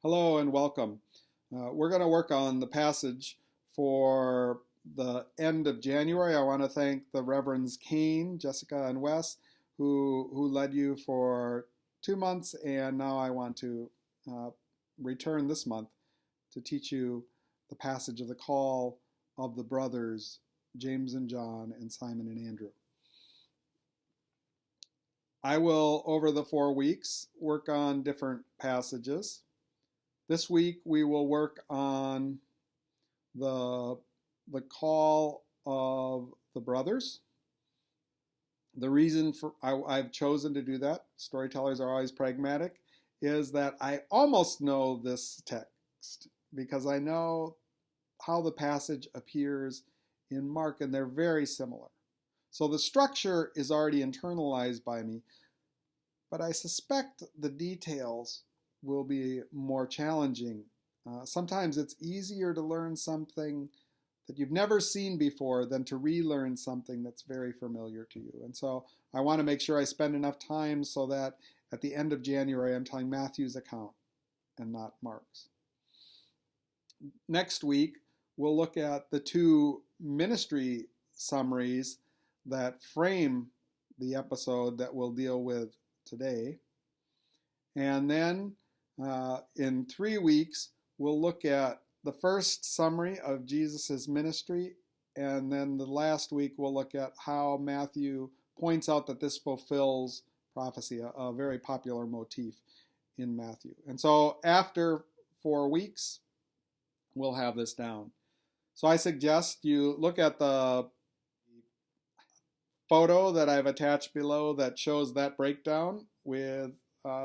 Hello and welcome. We're going to work on the passage for the end of January. I want to thank the Reverends Kane, Jessica, and Wes, who led you for 2 months, and now I want to return this month to teach you the passage of the call of the brothers, James and John, and Simon and Andrew. I will, over the 4 weeks, work on different passages. This week we will work on the call of the brothers. The reason I've chosen to do that, storytellers are always pragmatic, is that I almost know this text because I know how the passage appears in Mark, and they're very similar. So the structure is already internalized by me, but I suspect the details will be more challenging. Sometimes it's easier to learn something that you've never seen before than to relearn something that's very familiar to you. And so I want to make sure I spend enough time so that at the end of January I'm telling Matthew's account and not Mark's. Next week we'll look at the 2 ministry summaries that frame the episode that we'll deal with today. And then in 3 weeks, we'll look at the first summary of Jesus' ministry, and then the last week we'll look at how Matthew points out that this fulfills prophecy, a very popular motif in Matthew. And so after 4 weeks, we'll have this down. So I suggest you look at the photo that I've attached below that shows that breakdown with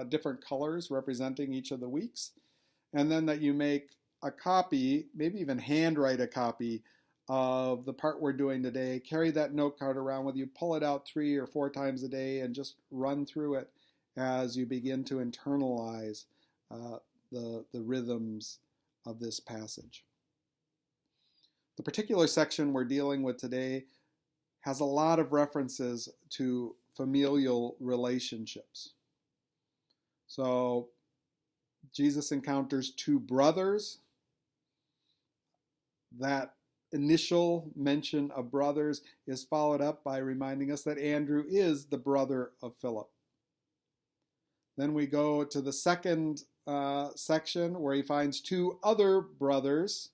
different colors representing each of the weeks, and then that you make a copy, maybe even handwrite a copy of the part we're doing today. Carry that note card around with you, pull it out 3 or 4 times a day, and just run through it as you begin to internalize the rhythms of this passage. The particular section we're dealing with today has a lot of references to familial relationships. So Jesus encounters 2 brothers. That initial mention of brothers is followed up by reminding us that Andrew is the brother of Philip. Then we go to the second section where he finds 2 other brothers.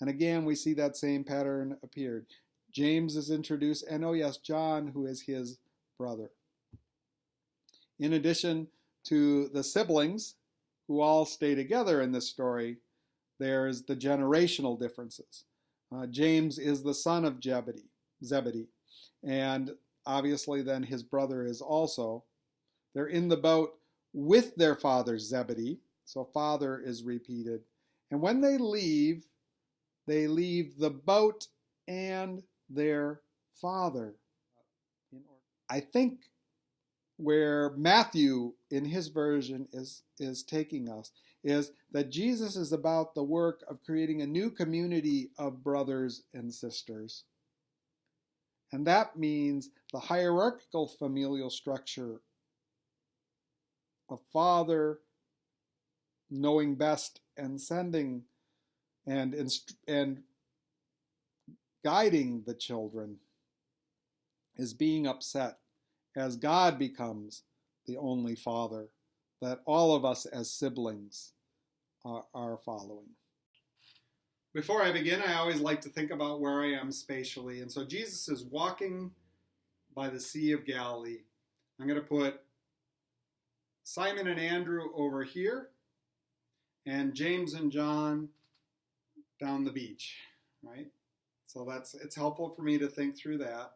And again, we see that same pattern appeared. James is introduced, and oh yes, John, who is his brother. In addition to the siblings who all stay together in this story, there's the generational differences. James is the son of Zebedee, and obviously then his brother is also. They're in the boat with their father Zebedee, so father is repeated. And when they leave the boat and their father. I think where Matthew in his version is taking us is that Jesus is about the work of creating a new community of brothers and sisters. And that means the hierarchical familial structure of father knowing best and sending and guiding the children is being upset as God becomes the only father that all of us as siblings are following. Before I begin, I always like to think about where I am spatially. And so Jesus is walking by the Sea of Galilee. I'm going to put Simon and Andrew over here and James and John down the beach, right? So it's helpful for me to think through that.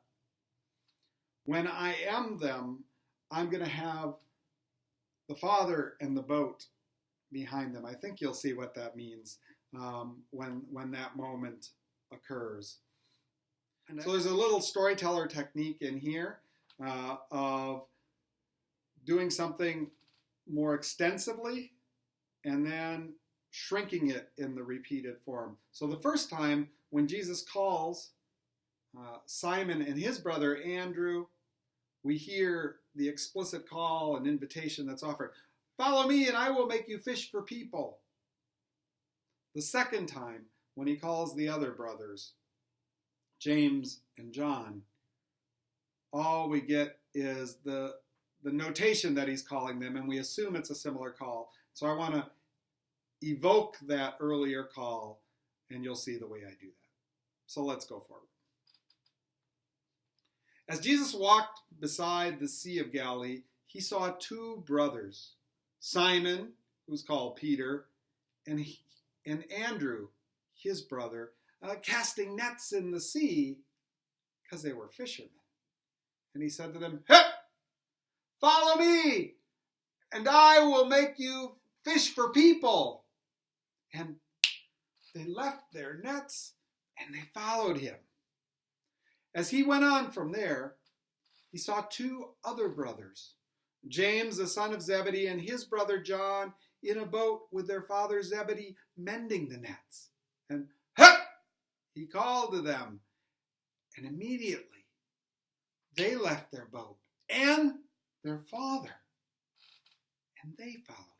When I am them, I'm going to have the father and the boat behind them. I think you'll see what that means when that moment occurs. So there's a little storyteller technique in here of doing something more extensively and then shrinking it in the repeated form. So the first time when Jesus calls Simon and his brother Andrew, we hear the explicit call and invitation that's offered. Follow me and I will make you fish for people. The second time, when he calls the other brothers, James and John, all we get is the notation that he's calling them, and we assume it's a similar call. So I want to evoke that earlier call, and you'll see the way I do that. So let's go forward. As Jesus walked beside the Sea of Galilee, he saw two brothers, Simon, who's called Peter, and Andrew, his brother, casting nets in the sea because they were fishermen. And he said to them, "Hey, follow me, and I will make you fish for people." And they left their nets and they followed him. As he went on from there, he saw two other brothers, James, the son of Zebedee, and his brother John, in a boat with their father Zebedee, mending the nets. And he called to them, and immediately they left their boat and their father, and they followed